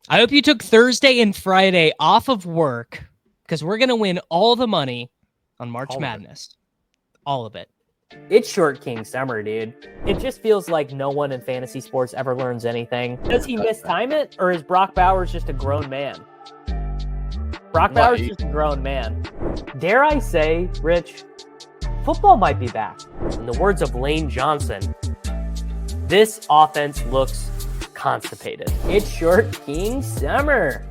I hope you took Thursday and Friday off of work because we're going to win all the money on March Madness. All of it. It's Short King summer, dude. It just feels like no one in fantasy sports ever learns anything. Does he mistime it, or is Brock Bowers just a grown man? Brock Bowers is just a grown man. Dare I say, Rich, football might be back. In the words of Lane Johnson, this offense looks constipated. It's Short King summer.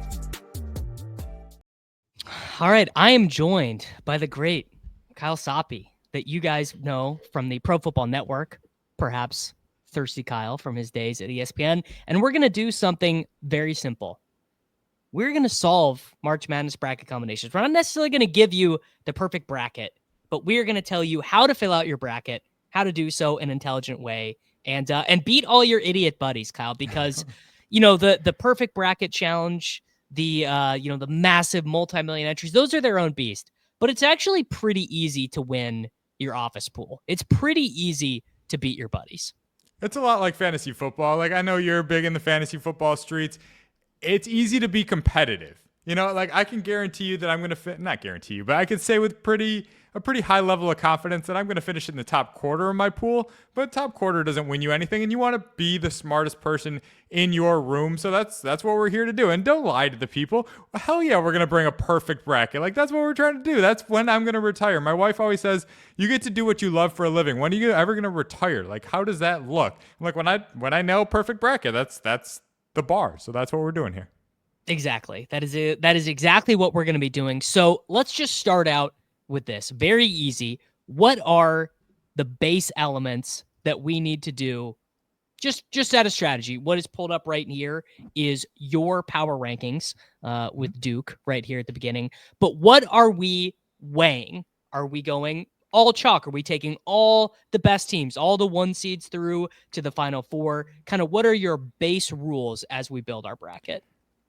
All right, I am joined by the great Kyle Soppe that you guys know from the Pro Football Network, perhaps Thirsty Kyle from his days at ESPN, and we're going to do something very simple. We're going to solve March Madness bracket combinations. We're not necessarily going to give you the perfect bracket, but we're going to tell you how to fill out your bracket, how to do so in an intelligent way, and beat all your idiot buddies, Kyle, because the perfect bracket challenge, the massive multi-million entries, those are their own beast. But it's actually pretty easy to win your office pool. It's pretty easy to beat your buddies. It's a lot like fantasy football. Like, I know you're big in the fantasy football streets. It's easy to be competitive. I can guarantee you that I'm going to not guarantee you, but I could say with a pretty high level of confidence that I'm going to finish in the top quarter of my pool, but top quarter doesn't win you anything, and you want to be the smartest person in your room. So that's what we're here to do. And don't lie to the people. Hell yeah, we're going to bring a perfect bracket. Like, that's what we're trying to do. That's when I'm going to retire. My wife always says, you get to do what you love for a living. When are you ever going to retire? Like, how does that look? I'm like, when I nail perfect bracket, that's the bar. So that's what we're doing here. Exactly. That is exactly what we're going to be doing. So let's just start out with this. Very easy. What are the base elements that we need to do? Just out of strategy. What is pulled up right here is your power rankings with Duke right here at the beginning. But what are we weighing? Are we going all chalk? Are we taking all the best teams, all the 1 seeds through to the Final Four? Kind of what are your base rules as we build our bracket?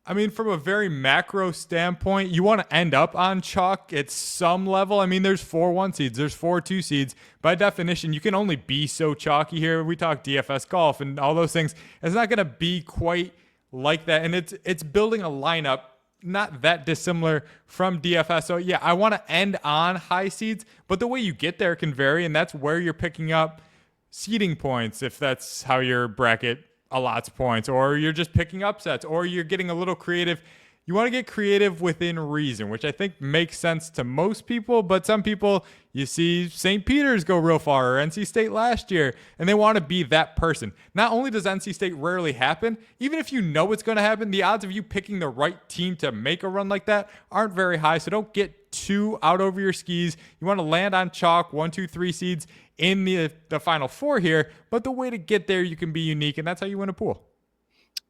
I mean, from a very macro standpoint, you want to end up on chalk at some level. I mean, there's 4 1 seeds, there's 4 2 seeds. By definition, you can only be so chalky here. We talk DFS golf and all those things. It's not going to be quite like that. And it's building a lineup not that dissimilar from DFS. So yeah, I want to end on high seeds, but the way you get there can vary, and that's where you're picking up seeding points, if that's how your bracket allots points, or you're just picking upsets, or you're getting a little creative. You want to get creative within reason, which I think makes sense to most people, but some people, you see St. Peter's go real far, or NC State last year, and they want to be that person. Not only does NC State rarely happen, even if you know it's going to happen, the odds of you picking the right team to make a run like that aren't very high, so don't get too out over your skis. You want to land on chalk, 1, 2, 3 seeds in the Final Four here, but the way to get there, you can be unique, and that's how you win a pool.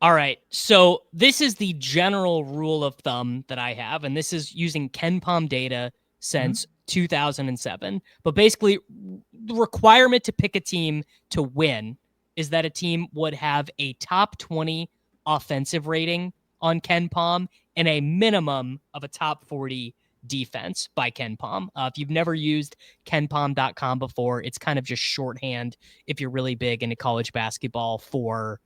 All right, so this is the general rule of thumb that I have, and this is using KenPom data since 2007. But basically, the requirement to pick a team to win is that a team would have a top 20 offensive rating on KenPom and a minimum of a top 40 defense by KenPom. If you've never used KenPom.com before, it's kind of just shorthand if you're really big into college basketball for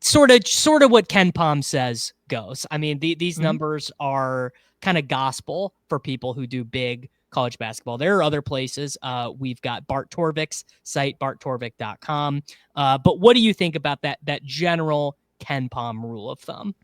sort of what KenPom says goes. I mean, these numbers are kind of gospel for people who do big college basketball. There are other places. We've got Bart Torvik's site, barttorvik.com. But what do you think about that general KenPom rule of thumb?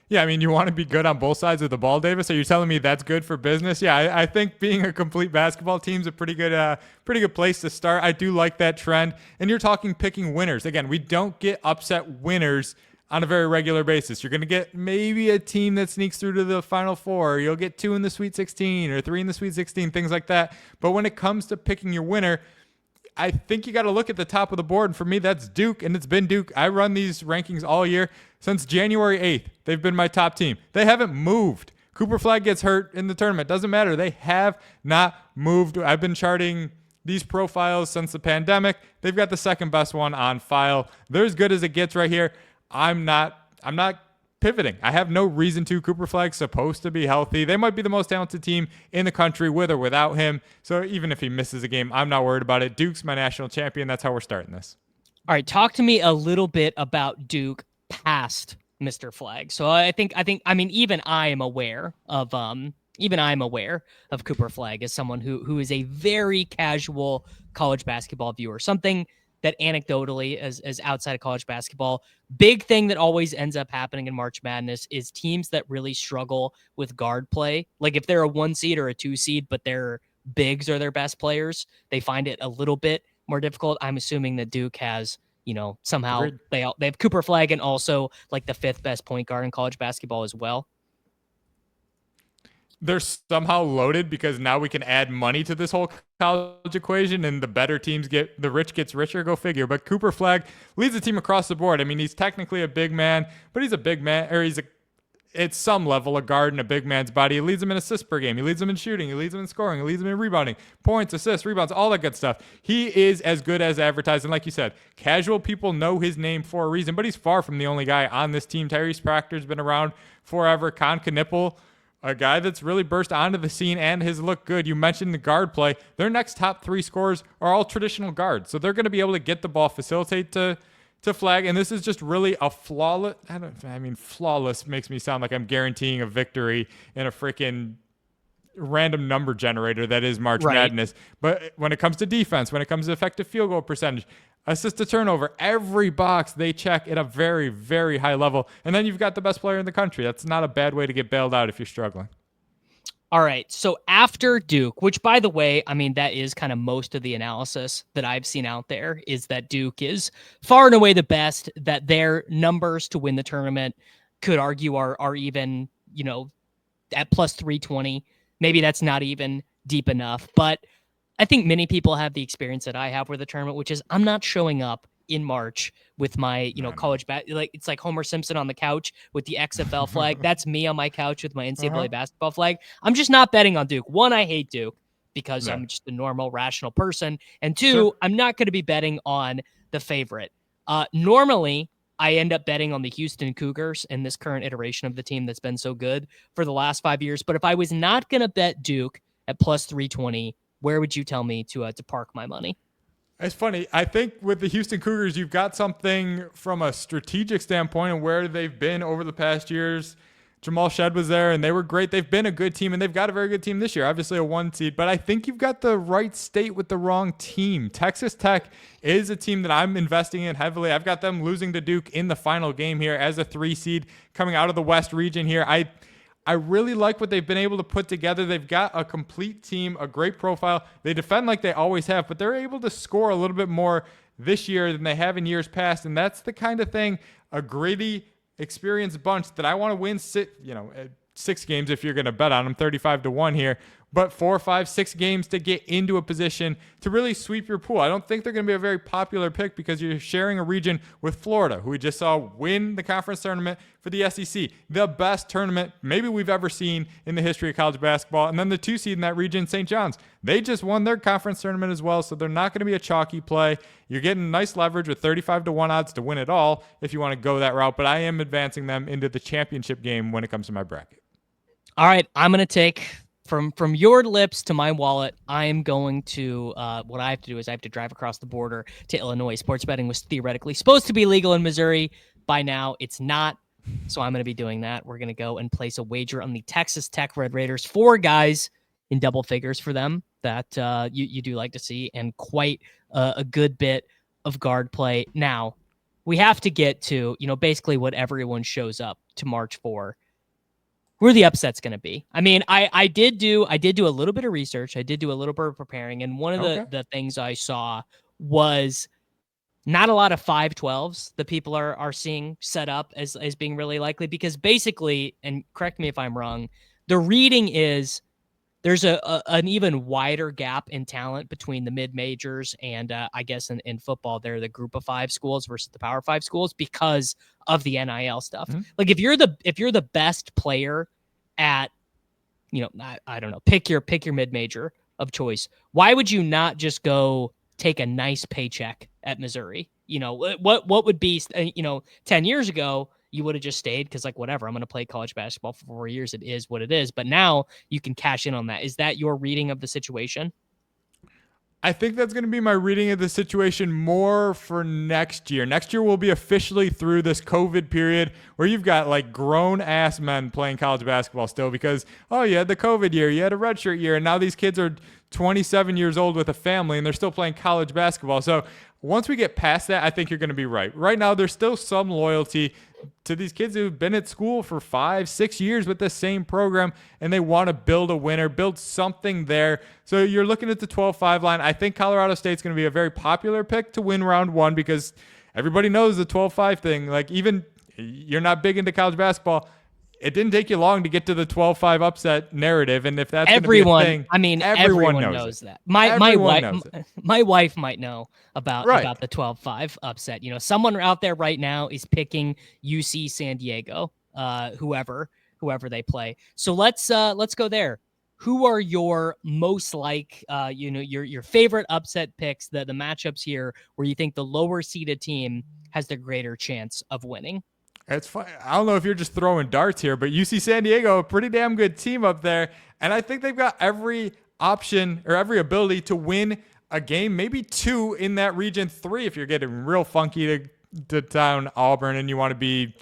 Yeah, I mean, you want to be good on both sides of the ball, Davis. So you're telling me that's good for business? Yeah, I think being a complete basketball team is a pretty good place to start. I do like that trend. And you're talking picking winners. Again, we don't get upset winners on a very regular basis. You're going to get maybe a team that sneaks through to the Final Four. You'll get 2 in the Sweet 16 or 3 in the Sweet 16, things like that. But when it comes to picking your winner, I think you got to look at the top of the board. And for me, that's Duke, and it's been Duke. I run these rankings all year. Since January 8th, they've been my top team. They haven't moved. Cooper Flag gets hurt in the tournament. Doesn't matter. They have not moved. I've been charting these profiles since the pandemic. They've got the second best one on file. They're as good as it gets right here. I'm not pivoting. I have no reason to. Cooper Flag's supposed to be healthy. They might be the most talented team in the country with or without him. So even if he misses a game, I'm not worried about it. Duke's my national champion. That's how we're starting this. All right, talk to me a little bit about Duke past Mr. Flag. So I mean, even I'm aware of Cooper Flag as someone who is a very casual college basketball viewer. Something that anecdotally, as outside of college basketball, big thing that always ends up happening in March Madness is teams that really struggle with guard play. Like if they're a 1 seed or a 2 seed, but their bigs are their best players, they find it a little bit more difficult. I'm assuming that Duke has, somehow Agreed. they have Cooper Flag and also like the 5th best point guard in college basketball as well. They're somehow loaded because now we can add money to this whole college equation, and the rich gets richer. Go figure. But Cooper Flag leads the team across the board. I mean, he's technically a big man, but he's a big man, or at some level, a guard in a big man's body. He leads them in assists per game. He leads them in shooting. He leads them in scoring. He leads them in rebounding, points, assists, rebounds, all that good stuff. He is as good as advertised. And like you said, casual people know his name for a reason, but he's far from the only guy on this team. Tyrese Proctor's been around forever. Con Knipple, a guy that's really burst onto the scene and has looked good. You mentioned the guard play. Their next top 3 scorers are all traditional guards. So they're going to be able to get the ball, facilitate to Flag. And this is just really a flawless. Flawless makes me sound like I'm guaranteeing a victory in a freaking random number generator that is March Madness. But when it comes to defense, when it comes to effective field goal percentage, assist to turnover, every box they check at a very, very high level. And then you've got the best player in the country. That's not a bad way to get bailed out if you're struggling. All right. So after Duke, which by the way, I mean, that is kind of most of the analysis that I've seen out there, is that Duke is far and away the best, that their numbers to win the tournament could argue are even, at plus 320. Maybe that's not even deep enough, but I think many people have the experience that I have with the tournament, which is I'm not showing up in March with my, college it's like Homer Simpson on the couch with the XFL flag. That's me on my couch with my NCAA basketball flag. I'm just not betting on Duke. One, I hate Duke because I'm just a normal, rational person. And two, I'm not going to be betting on the favorite. Normally, I end up betting on the Houston Cougars in this current iteration of the team that's been so good for the last 5 years. But if I was not going to bet Duke at plus 320, where would you tell me to park my money? It's funny. I think with the Houston Cougars, you've got something from a strategic standpoint and where they've been over the past years. Jamal Shed was there, and they were great. They've been a good team, and they've got a very good team this year. Obviously a 1 seed, but I think you've got the right state with the wrong team. Texas Tech is a team that I'm investing in heavily. I've got them losing to Duke in the final game here as a 3 seed coming out of the West region here. I really like what they've been able to put together. They've got a complete team, a great profile. They defend like they always have, but they're able to score a little bit more this year than they have in years past, and that's the kind of thing, a gritty, experienced bunch that I want to win 6 games if you're going to bet on them, 35-1 here, but 4, 5, 6 games to get into a position to really sweep your pool. I don't think they're going to be a very popular pick because you're sharing a region with Florida, who we just saw win the conference tournament for the SEC, the best tournament maybe we've ever seen in the history of college basketball. And then the 2 seed in that region, St. John's, they just won their conference tournament as well, so they're not going to be a chalky play. You're getting nice leverage with 35-1 odds to win it all if you want to go that route, but I am advancing them into the championship game when it comes to my bracket. All right, I'm going to take from your lips to my wallet. I am going to what I have to do is I have to drive across the border to Illinois. Sports betting was theoretically supposed to be legal in Missouri. By now, it's not. So I'm going to be doing that. We're going to go and place a wager on the Texas Tech Red Raiders. 4 guys in double figures for them that you do like to see, and quite a good bit of guard play. Now, we have to get to, basically what everyone shows up to March for. Where the upset's going to be. I mean, I did do a little bit of research. I did do a little bit of preparing. And one of the things I saw was not a lot of 5-12s that people are seeing set up as being really likely, because basically, and correct me if I'm wrong, the reading is there's an even wider gap in talent between the mid-majors and I guess in football, they're the group of 5 schools versus the power 5 schools because of the NIL stuff. Mm-hmm. Like if you're the best player at, I don't know, pick your mid-major of choice, why would you not just go take a nice paycheck at Missouri? What would be, 10 years ago, you would have just stayed because, like, whatever, I'm going to play college basketball for 4 years. It is what it is. But now you can cash in on that. Is that your reading of the situation? I think that's going to be my reading of the situation more for next year. Next year, we'll be officially through this COVID period where you've got like grown ass men playing college basketball still because, oh, you had the COVID year, you had a redshirt year, and now these kids are 27 years old with a family and they're still playing college basketball. So once we get past that, I think you're going to be right. Right now, there's still some loyalty to these kids who've been at school for 5-6 years with the same program, and they want to build a winner, build something there. So you're looking at the 12-5 line. I think Colorado State's going to be a very popular pick to win round one because everybody knows the 12-5 thing. Like, even you're not big into college basketball, it didn't take you long to get to the 12-5 upset narrative, and if that's everyone, thing, I mean, everyone knows that. My wife might know about the 12-5 upset. You know, someone out there right now is picking UC San Diego, whoever they play. So let's go there. Who are your most your favorite upset picks? The matchups here where you think the lower seeded team has the greater chance of winning. It's fun. I don't know if you're just throwing darts here, but UC San Diego, a pretty damn good team up there. And I think they've got every option or every ability to win a game, maybe two in that region, 3 if you're getting real funky to town Auburn and you want to be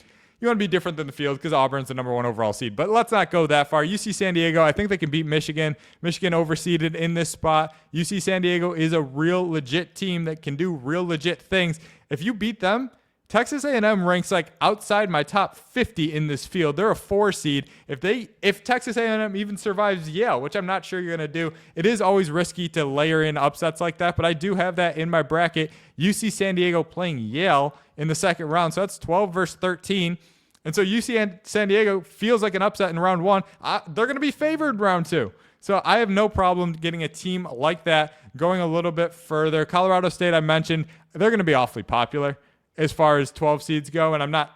different than the field because Auburn's the number 1 overall seed. But let's not go that far. UC San Diego, I think they can beat Michigan. Michigan overseeded in this spot. UC San Diego is a real legit team that can do real legit things. If you beat them, Texas A&M ranks like outside my top 50 in this field. They're a 4 seed. If Texas A&M even survives Yale, which I'm not sure you're going to do, it is always risky to layer in upsets like that, but I do have that in my bracket. UC San Diego playing Yale in the second round, so that's 12 versus 13. And so UC San Diego feels like an upset in round 1. They're going to be favored round 2. So I have no problem getting a team like that going a little bit further. Colorado State, I mentioned, they're going to be awfully popular as far as 12 seeds go, and I'm not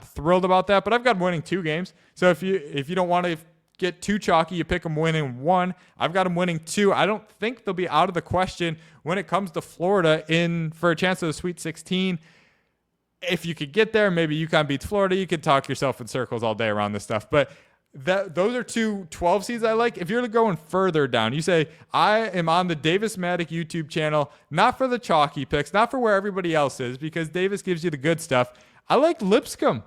thrilled about that, but I've got them winning 2 games. So if you don't want to get too chalky, you pick them winning 1. I've got them winning 2. I don't think they'll be out of the question when it comes to Florida for a chance of the Sweet 16. If you could get there, maybe UConn beats Florida. You could talk yourself in circles all day around this stuff, but those are 2 12 seeds I like. If you're going further down, you say, I am on the Davis Mattek YouTube channel, not for the chalky picks, not for where everybody else is, because Davis gives you the good stuff. I like Lipscomb.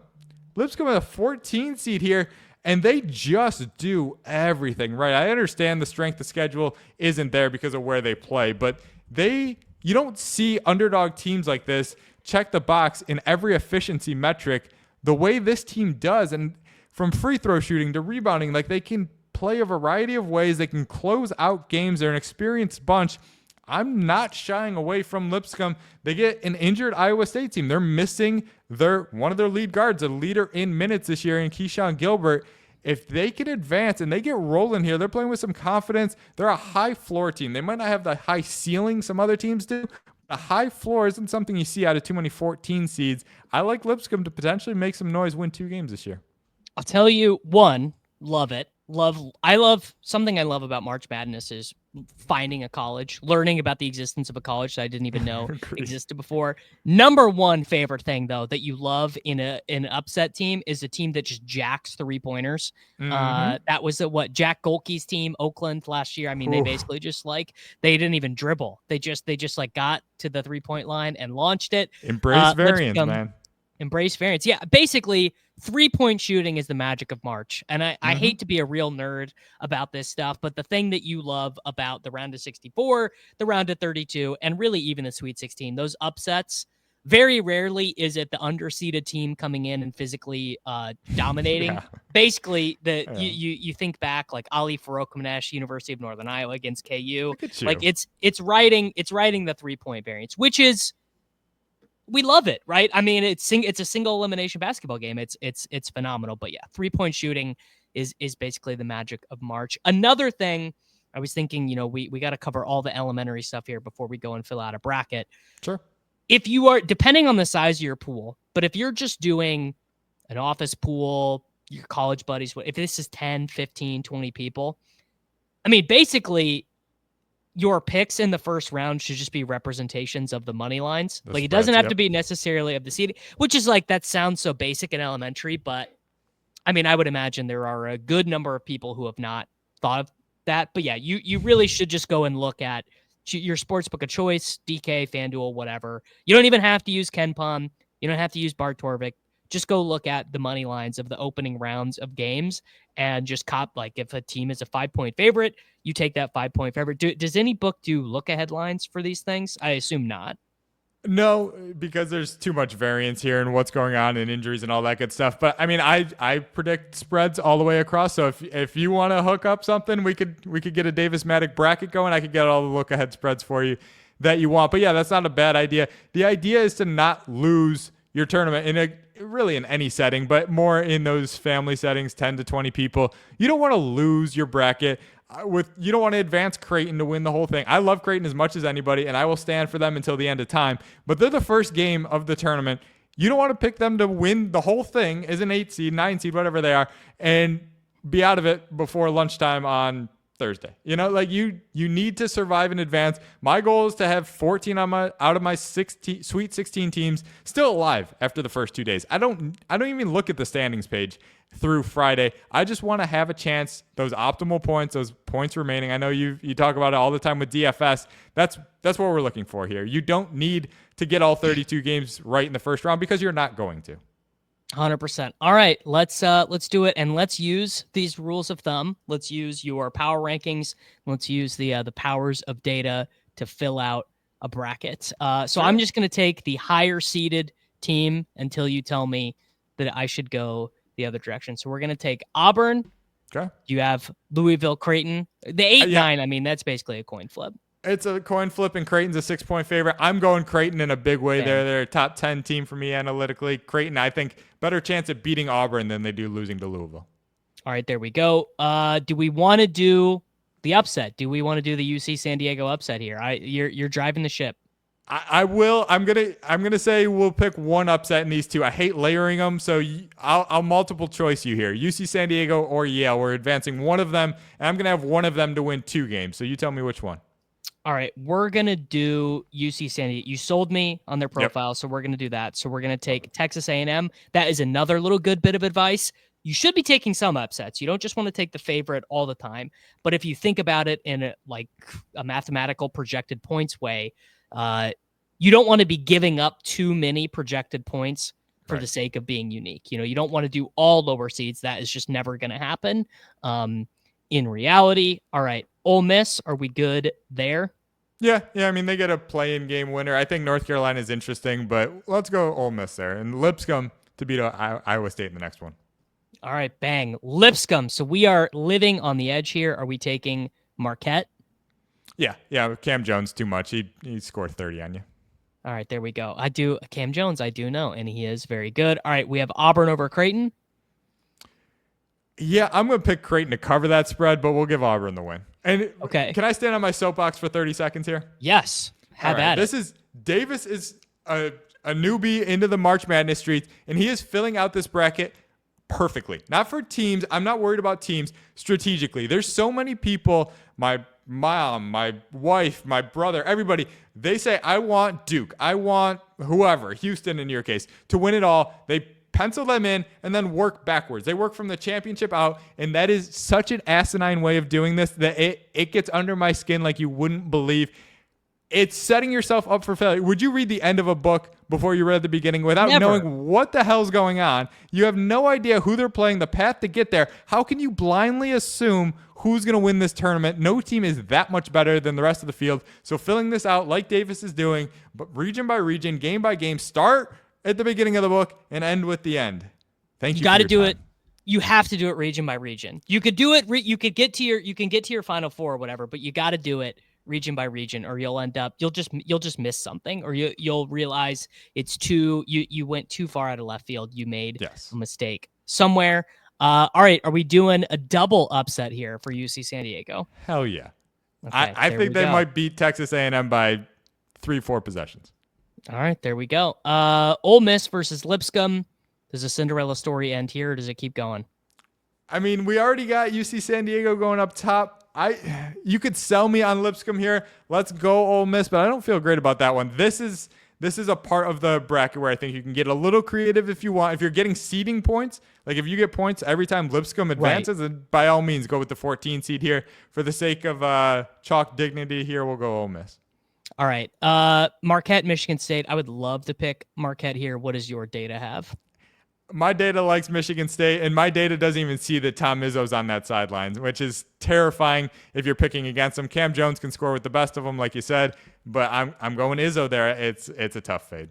Lipscomb is a 14 seed here, and they just do everything right. I understand the strength of schedule isn't there because of where they play, but you don't see underdog teams like this check the box in every efficiency metric the way this team does. And from free throw shooting to rebounding, like, they can play a variety of ways. They can close out games. They're an experienced bunch. I'm not shying away from Lipscomb. They get an injured Iowa State team. They're missing one of their lead guards, a leader in minutes this year in Keyshawn Gilbert. If they can advance and they get rolling here, they're playing with some confidence. They're a high floor team. They might not have the high ceiling some other teams do. A high floor isn't something you see out of too many 14 seeds. I like Lipscomb to potentially make some noise, win 2 games this year. I'll tell you, love it. I love something I love about March Madness is finding a college, learning about the existence of a college that I didn't even know existed before. Number 1 favorite thing, though, that you love in an upset team is a team that just jacks 3-pointers. That was Jack Golke's team, Oakland, last year. I mean, they basically just they didn't even dribble. They just got to the 3-point line and launched it. Embrace variance, man. Embrace variance. Yeah, basically 3-point shooting is the magic of March. And I hate to be a real nerd about this stuff, but the thing that you love about the round of 64, the round of 32, and really even the Sweet 16, those upsets, very rarely is it the underseeded team coming in and physically dominating. Basically, you think back like Ali Farokhmanesh, University of Northern Iowa against KU. Like it's riding the 3-point variance, which is, we love it, right? I mean, it's a single elimination basketball game. It's phenomenal. But yeah, 3-point shooting is basically the magic of March. Another thing I was thinking, we got to cover all the elementary stuff here before we go and fill out a bracket. Sure. If you are, depending on the size of your pool, but if you're just doing an office pool, your college buddies, if this is 10, 15, 20 people, I mean, basically your picks in the first round should just be representations of the money lines. It doesn't have to be necessarily of the seed, which is that sounds so basic and elementary, but I mean, I would imagine there are a good number of people who have not thought of that. But yeah, you really should just go and look at your sportsbook of choice, DK, FanDuel, whatever. You don't even have to use KenPom. You don't have to use Bart Torvik. Just go look at the money lines of the opening rounds of games and just like if a team is a 5-point favorite, you take that 5-point favorite. Does any book do look ahead lines for these things? I assume not. No, because there's too much variance here and what's going on and injuries and all that good stuff. But I mean, I predict spreads all the way across. So if you want to hook up something, we could get a Davis Mattek bracket going. I could get all the look ahead spreads for you that you want. But yeah, that's not a bad idea. The idea is to not lose your tournament in any setting, but more in those family settings, 10 to 20 people. You don't want to lose your bracket. You don't want to advance Creighton to win the whole thing. I love Creighton as much as anybody, and I will stand for them until the end of time. But they're the first game of the tournament. You don't want to pick them to win the whole thing as an 8 seed, 9 seed, whatever they are, and be out of it before lunchtime on Thursday. Like you need to survive in advance. My goal is to have 14 out of my Sweet 16 teams still alive after the first 2 days. I don't even look at the standings page through Friday. I just want to have a chance, those optimal points, those points remaining. I know you talk about it all the time with DFS. That's what we're looking for here. You don't need to get all 32 games right in the first round because you're not going to. 100%. All right, let's do it, and let's use these rules of thumb. Let's use your power rankings. Let's use the powers of data to fill out a bracket. So sure. I'm just going to take the higher seeded team until you tell me that I should go the other direction. So we're going to take Auburn. Okay. You have Louisville, Creighton. The 8-9. I mean, that's basically a coin flip. It's a coin flip, and Creighton's a 6-point favorite. I'm going Creighton in a big way. Dang. They're a top 10 team for me analytically. Creighton, I think, better chance at beating Auburn than they do losing to Louisville. All right, there we go. Do we want to do the upset? Do we want to do the UC San Diego upset here? You're driving the ship. I will. I'm gonna say we'll pick one upset in these two. I hate layering them, so I'll multiple choice you here. UC San Diego or Yale. We're advancing one of them, and I'm gonna have one of them to win 2 games. So you tell me which one. All right, we're going to do UC San Diego. You sold me on their profile, So we're going to do that. So we're going to take Texas A&M. That is another little good bit of advice. You should be taking some upsets. You don't just want to take the favorite all the time. But if you think about it in a mathematical projected points way, you don't want to be giving up too many projected points for the sake of being unique. You don't want to do all lower seeds. That is just never going to happen. In reality, all right, Ole Miss, are we good there? Yeah. I mean, they get a play-in game winner. I think North Carolina is interesting, but let's go Ole Miss there. And Lipscomb to beat Iowa State in the next one. All right, bang. Lipscomb. So we are living on the edge here. Are we taking Marquette? Yeah. Cam Jones, too much. He scored 30 on you. All right, there we go. Cam Jones, I do know, and he is very good. All right, we have Auburn over Creighton. Yeah, I'm going to pick Creighton to cover that spread, but we'll give Auburn the win. And okay, can I stand on my soapbox for 30 seconds here? Yes. Have at it. Davis is a newbie into the March Madness streets, and he is filling out this bracket perfectly. Not for teams. I'm not worried about teams strategically. There's so many people, my mom, my wife, my brother, everybody, they say, I want Duke. I want whoever, Houston in your case, to win it all. They pencil them in and then work backwards. They work from the championship out, and that is such an asinine way of doing this that it gets under my skin like you wouldn't believe. It's setting yourself up for failure. Would you read the end of a book before you read the beginning without knowing what the hell's going on? You have no idea who they're playing, the path to get there. How can you blindly assume who's going to win this tournament? No team is that much better than the rest of the field. So filling this out like Davis is doing, but region by region, game by game, start at the beginning of the book and end with the end. Thank you. You got to do it. You have to do it region by region. You could do it. You can get to your Final Four or whatever, but you got to do it region by region, or you'll just miss something, or you'll realize it's you went too far out of left field. You made a mistake somewhere. All right, are we doing a double upset here for UC San Diego? Hell yeah. Okay, I think they might beat Texas A&M by 3-4 possessions. All right, there we go. Ole Miss versus Lipscomb. Does a Cinderella story end here, or does it keep going? I mean, we already got UC San Diego going up top. You could sell me on Lipscomb here. Let's go Ole Miss, but I don't feel great about that one. This is a part of the bracket where I think you can get a little creative if you want. If you're getting seeding points, like if you get points every time Lipscomb advances, then by all means go with the 14 seed here. For the sake of chalk dignity here, we'll go Ole Miss. All right. Marquette, Michigan State. I would love to pick Marquette here. What does your data have? My data likes Michigan State, and my data doesn't even see that Tom Izzo's on that sideline, which is terrifying if you're picking against him. Cam Jones can score with the best of them, like you said, but I'm going Izzo there. It's a tough fade.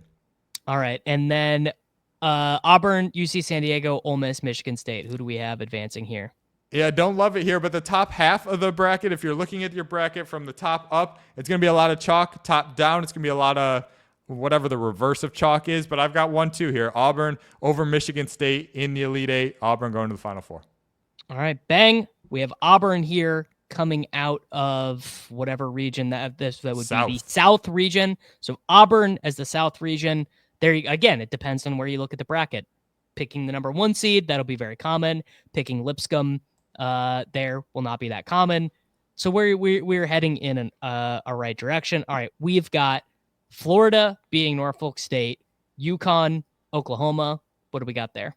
All right. And then Auburn, UC San Diego, Ole Miss, Michigan State. Who do we have advancing here? Yeah, don't love it here, but the top half of the bracket, if you're looking at your bracket from the top up, it's going to be a lot of chalk. Top down, it's going to be a lot of whatever the reverse of chalk is, but I've got 1-2 here. Auburn over Michigan State in the Elite Eight. Auburn going to the Final Four. All right, bang. We have Auburn here coming out of whatever region that would South. be the South region. So Auburn as the South region. There again, it depends on where you look at the bracket. Picking the number 1 seed, that'll be very common. Picking Lipscomb there will not be that common. So we're heading in a right direction. All right, we've got Florida beating Norfolk State, UConn, Oklahoma. What do we got there?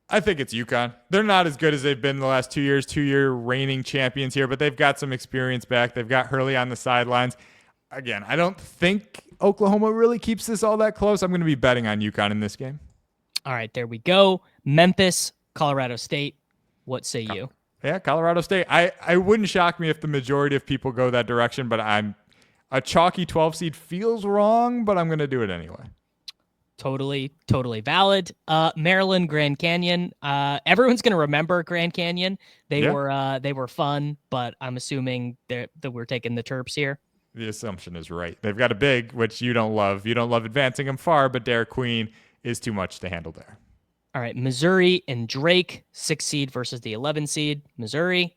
I think it's UConn. They're not as good as they've been the last 2 years, 2-year reigning champions here, but they've got some experience back. They've got Hurley on the sidelines. Again, I don't think Oklahoma really keeps this all that close. I'm going to be betting on UConn in this game. All right, there we go. Memphis, Colorado State. What say you? Yeah, Colorado State. I wouldn't shock me if the majority of people go that direction, but a chalky 12 seed feels wrong, but I'm going to do it anyway. Totally valid. Maryland, Grand Canyon. Everyone's going to remember Grand Canyon. They were fun, but I'm assuming that we're taking the Terps here. The assumption is right. They've got a big, which you don't love. You don't love advancing them far, but Derek Queen is too much to handle there. All right, Missouri and Drake, 6 seed versus the 11 seed. Missouri.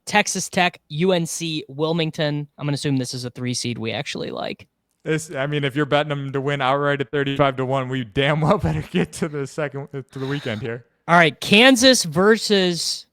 Texas Tech, UNC, Wilmington. I'm going to assume this is a 3 seed we actually like. If you're betting them to win outright at 35-1, we damn well better get to the weekend here. All right, Kansas versus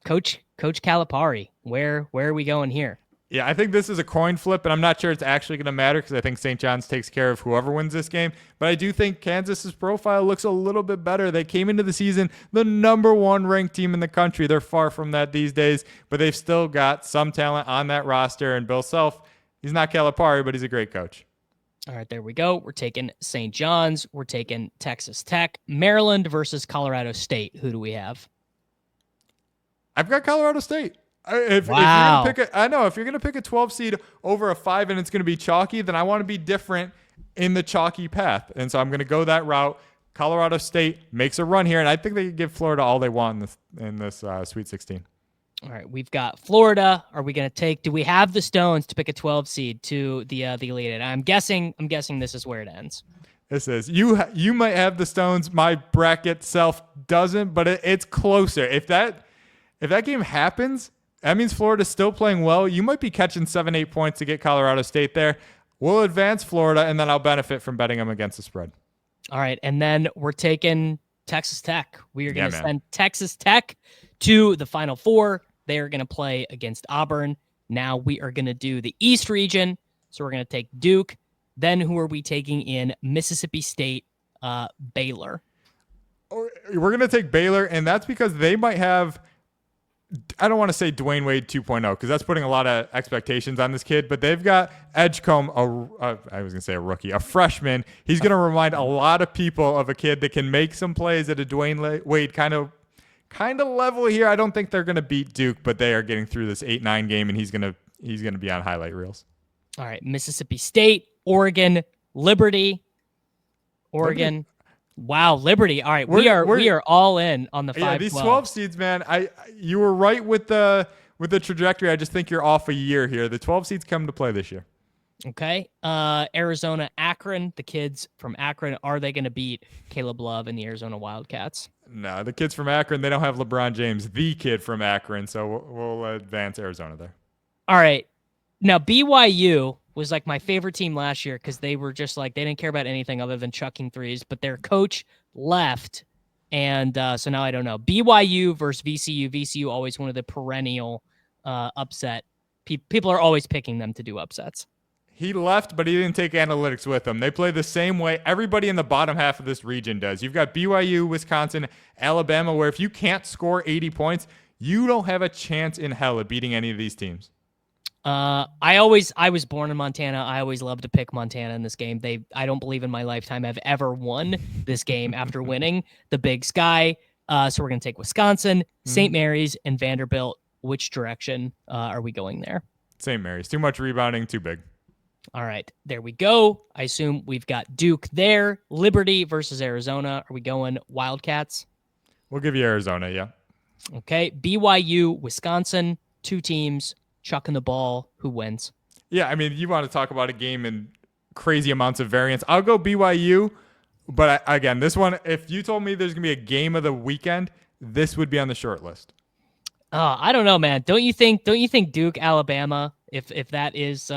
Coach Calipari. Where are we going here? Yeah, I think this is a coin flip, and I'm not sure it's actually going to matter because I think St. John's takes care of whoever wins this game. But I do think Kansas's profile looks a little bit better. They came into the season the number 1 ranked team in the country. They're far from that these days, but they've still got some talent on that roster. And Bill Self, he's not Calipari, but he's a great coach. All right, there we go. We're taking St. John's. We're taking Texas Tech. Maryland versus Colorado State. Who do we have? I've got Colorado State. If you're going to pick a 12 seed over a 5 and it's going to be chalky, then I want to be different in the chalky path. And so I'm going to go that route. Colorado State makes a run here, and I think they can give Florida all they want in this Sweet 16. All right, we've got Florida. Are we going to do we have the stones to pick a 12 seed to the Elite Eight? I'm guessing this is where it ends. This is you might have the stones. My bracket self doesn't, but it's closer. If that game happens, that means Florida's still playing well. You might be catching 7-8 points to get Colorado State there. We'll advance Florida, and then I'll benefit from betting them against the spread. All right, and then we're taking Texas Tech. We are going to send Texas Tech to the Final Four. They are going to play against Auburn. Now we are going to do the East region. So we're going to take Duke. Then who are we taking in? Mississippi State, Baylor. We're going to take Baylor, and that's because they might have – I don't want to say Dwayne Wade 2.0 because that's putting a lot of expectations on this kid, but they've got Edgecombe, I was going to say a rookie, a freshman. He's going to remind a lot of people of a kid that can make some plays at a Dwayne Wade kind of level here. I don't think they're going to beat Duke, but they are getting through this 8-9 game, and he's going to be on highlight reels. All right, Mississippi State, Oregon, Liberty. Wow, Liberty. All right, we are all in on the 5-12. Yeah, these 12 seeds, man. You were right with the trajectory. I just think you're off a year here. The 12 seeds come to play this year. Okay. Arizona, Akron. The kids from Akron, are they going to beat Caleb Love and the Arizona Wildcats? No, the kids from Akron, they don't have LeBron James, the kid from Akron, so we'll advance Arizona there. All right. Now, BYU was like my favorite team last year because they were just like, they didn't care about anything other than chucking threes, but their coach left. And so now I don't know. BYU versus VCU. VCU always one of the perennial upset. People are always picking them to do upsets. He left, but he didn't take analytics with him. They play the same way everybody in the bottom half of this region does. You've got BYU, Wisconsin, Alabama, where if you can't score 80 points, you don't have a chance in hell of beating any of these teams. I was born in Montana. I always love to pick Montana in this game. I don't believe in my lifetime I've ever won this game after winning the Big Sky. So we're going to take Wisconsin, St. Mary's, and Vanderbilt. Which direction are we going there? St. Mary's. Too much rebounding, too big. All right, there we go. I assume we've got Duke there. Liberty versus Arizona. Are we going Wildcats? We'll give you Arizona, yeah. Okay, BYU, Wisconsin, 2 teams, chucking the ball. Who wins? Yeah, I mean, you want to talk about a game in crazy amounts of variance. I'll go BYU, but again, this one, if you told me there's going to be a game of the weekend, this would be on the short list. I don't know, man. Don't you think Duke, Alabama, if that is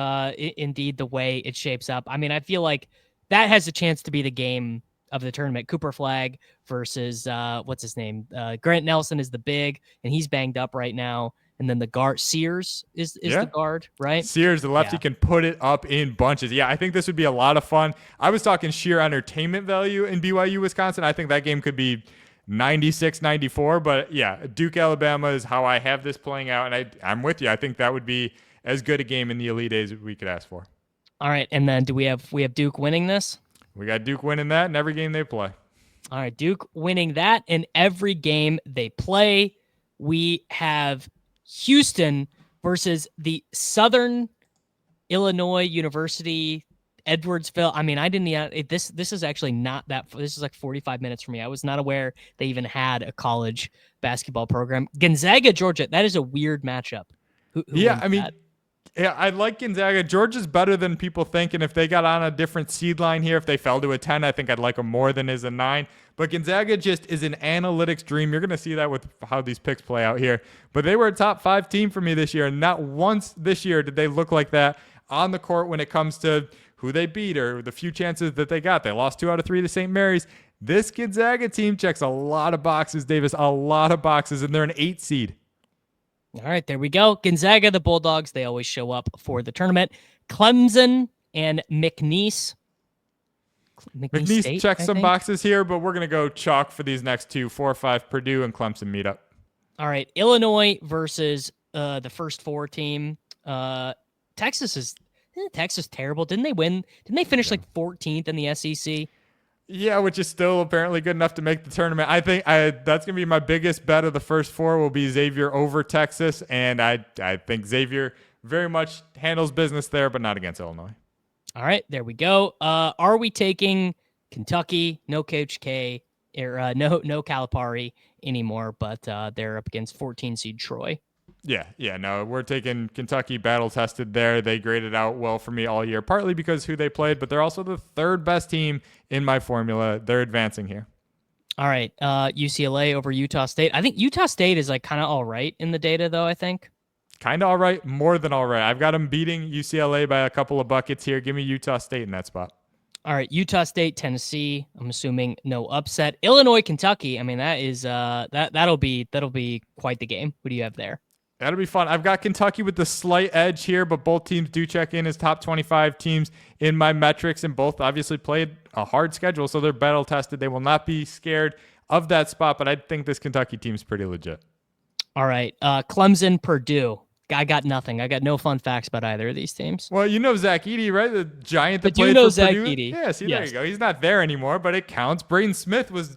indeed the way it shapes up? I mean, I feel like that has a chance to be the game of the tournament. Cooper Flag versus what's his name? Grant Nelson is the big, and he's banged up right now. And then the guard Sears is the guard, right? Sears, the lefty, can put it up in bunches. Yeah, I think this would be a lot of fun. I was talking sheer entertainment value in BYU, Wisconsin. I think that game could be 96-94, but yeah, Duke, Alabama is how I have this playing out, and I'm with you. I think that would be as good a game in the Elite Eight as we could ask for. All right, and then do we have Duke winning this? We got Duke winning that in every game they play. All right, Duke winning that in every game they play. We have Houston versus the Southern Illinois University Edwardsville. I mean, I didn't. This is actually not that. This is like 45 minutes for me. I was not aware they even had a college basketball program. Gonzaga, Georgia. That is a weird matchup. Who yeah, I mean, that? Yeah, I like Gonzaga. Georgia's better than people think, and if they got on a different seed line here, if they fell to a 10, I think I'd like them more than as a 9. But Gonzaga just is an analytics dream. You're going to see that with how these picks play out here. But they were a top 5 team for me this year, and not once this year did they look like that on the court when it comes to who they beat or the few chances that they got. They lost 2 out of 3 to St. Mary's. This Gonzaga team checks a lot of boxes, Davis, a lot of boxes, and they're an 8 seed. All right, there we go. Gonzaga, the Bulldogs, they always show up for the tournament. Clemson and McNeese. McNeese State, checks some boxes here, but we're going to go chalk for these next 2, 4 or 5 Purdue and Clemson meetup. All right, Illinois versus the first 4 team. Texas is terrible. Didn't they win? Didn't they finish like 14th in the SEC? Yeah, which is still apparently good enough to make the tournament. I think that's going to be my biggest bet of the first 4 will be Xavier over Texas, and I think Xavier very much handles business there, but not against Illinois. All right, there we go. Are we taking Kentucky? No Coach K, or no Calipari anymore, but they're up against 14 seed Troy. Yeah, no, we're taking Kentucky battle tested there. They graded out well for me all year, partly because who they played, but they're also the 3rd best team in my formula. They're advancing here. All right, UCLA over Utah State. I think Utah State is like kind of all right in the data, though, I think. Kind of all right, more than all right. I've got them beating UCLA by a couple of buckets here. Give me Utah State in that spot. All right, Utah State, Tennessee. I'm assuming no upset. Illinois, Kentucky. I mean, that is that'll be quite the game. What do you have there? That'll be fun. I've got Kentucky with the slight edge here, but both teams do check in as top 25 teams in my metrics, and both obviously played a hard schedule, so they're battle tested. They will not be scared of that spot, but I think this Kentucky team's pretty legit. All right, Clemson, Purdue. I got nothing. I got no fun facts about either of these teams. Well, you know Zach Edey, right? The giant that played for Zach Purdue. Edey. Yeah, there you go. He's not there anymore, but it counts. Braden Smith was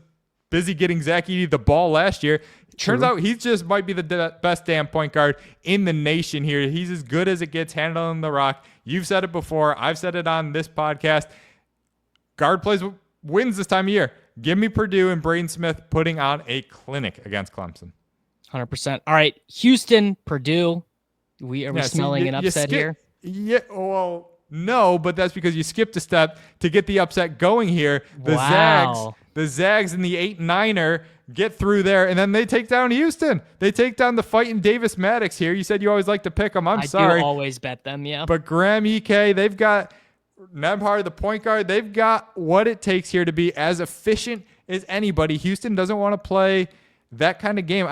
busy getting Zach Edey the ball last year. Turns out he just might be the best damn point guard in the nation here. He's as good as it gets handling the rock. You've said it before. I've said it on this podcast. Guard plays wins this time of year. Give me Purdue and Braden Smith putting on a clinic against Clemson. 100%. All right, Houston, Purdue. Are we smelling an upset here? Yeah, well, no, but that's because you skipped a step to get the upset going here. The Zags in the 8-9er get through there, and then they take down Houston. They take down the fighting Davis Matteks here. You said you always like to pick them. I sorry. I do always bet them, yeah. But Graham EK, they've got Nembhard, the point guard. They've got what it takes here to be as efficient as anybody. Houston doesn't want to play that kind of game.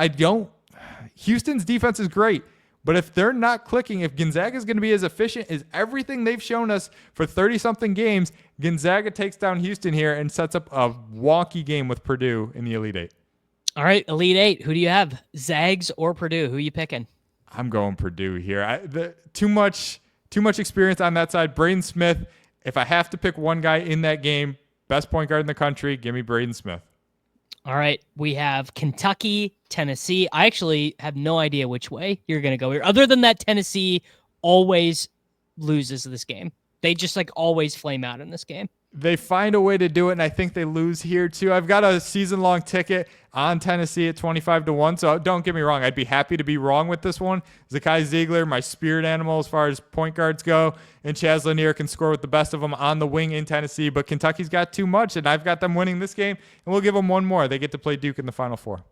Houston's defense is great. But if they're not clicking, if Gonzaga is going to be as efficient as everything they've shown us for 30-something games, Gonzaga takes down Houston here and sets up a wonky game with Purdue in the Elite Eight. All right, Elite Eight. Who do you have? Zags or Purdue? Who are you picking? I'm going Purdue here. Too much experience on that side. Braden Smith, if I have to pick one guy in that game, best point guard in the country, give me Braden Smith. All right, we have Kentucky, Tennessee. I actually have no idea which way you're going to go here. Other than that, Tennessee always loses this game. They just always flame out in this game. They find a way to do it, and I think they lose here too. I've got a season-long ticket on Tennessee at 25-1, so don't get me wrong. I'd be happy to be wrong with this one. Zakai Ziegler, my spirit animal as far as point guards go, and Chaz Lanier can score with the best of them on the wing in Tennessee, but Kentucky's got too much, and I've got them winning this game, and we'll give them one more. They get to play Duke in the Final Four.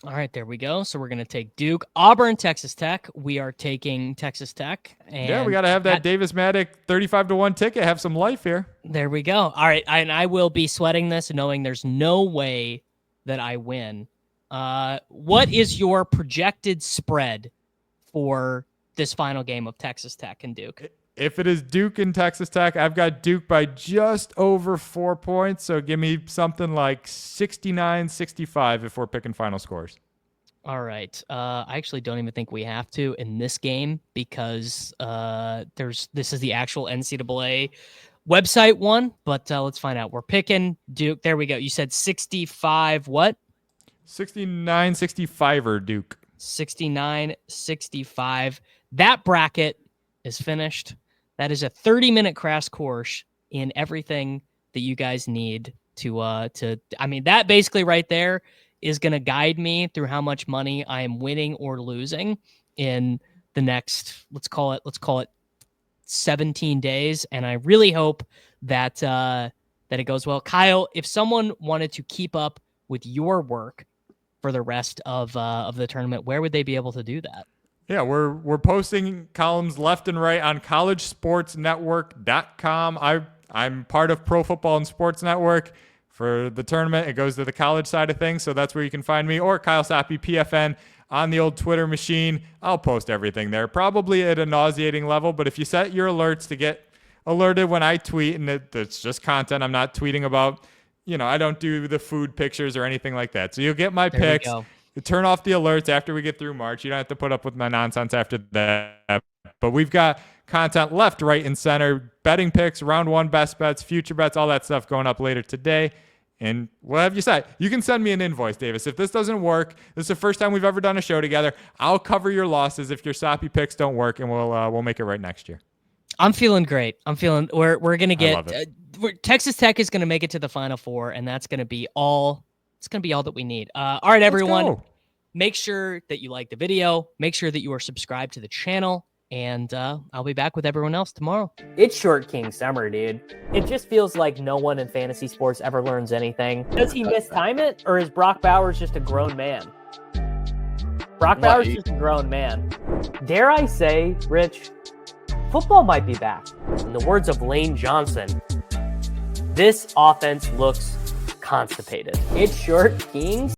All right, there we go. So we're going to take Duke. Auburn, Texas Tech. We are taking Texas Tech. And yeah, we got to have that Davis Mattek 35-1 ticket. Have some life here. There we go. All right, and I will be sweating this, knowing there's no way that I win. What is your projected spread for this final game of Texas Tech and Duke? If it is Duke and Texas Tech, I've got Duke by just over 4 points. So give me something like 69-65 if we're picking final scores. All right. I actually don't even think we have to in this game because this is the actual NCAA website one, but let's find out. We're picking Duke. There we go. You said 65 what? 69-65er Duke. 69-65. That bracket is finished. That is a 30-minute crash course in everything that you guys need that basically right there is going to guide me through how much money I am winning or losing in the next, let's call it 17 days. And I really hope that it goes well. Kyle, if someone wanted to keep up with your work for the rest of the tournament, where would they be able to do that? Yeah, we're posting columns left and right on collegesportsnetwork.com. I'm part of Pro Football and Sports Network. For the tournament, it goes to the college side of things, so that's where you can find me, or Kyle Soppe, PFN, on the old Twitter machine. I'll post everything there, probably at a nauseating level, but if you set your alerts to get alerted when I tweet, and it's just content, I'm not tweeting about, I don't do the food pictures or anything like that. So you'll get my picks. Turn off the alerts after we get through March. You don't have to put up with my nonsense after that. But we've got content left, right, and center. Betting picks, round one, best bets, future bets, all that stuff going up later today. And what have you said? You can send me an invoice, Davis. If this doesn't work, this is the first time we've ever done a show together. I'll cover your losses if your Soppe picks don't work, and we'll make it right next year. I'm feeling great. We're gonna get Texas Tech is gonna make it to the Final Four, and that's gonna be all. It's gonna be all that we need. All right, everyone. Make sure that you like the video. Make sure that you are subscribed to the channel. And I'll be back with everyone else tomorrow. It's Short King Summer, dude. It just feels like no one in fantasy sports ever learns anything. Does he mistime it, or is Brock Bowers just a grown man? Brock Bowers is just a grown man. Dare I say, Rich, football might be back. In the words of Lane Johnson, this offense looks constipated. It's Short Kings.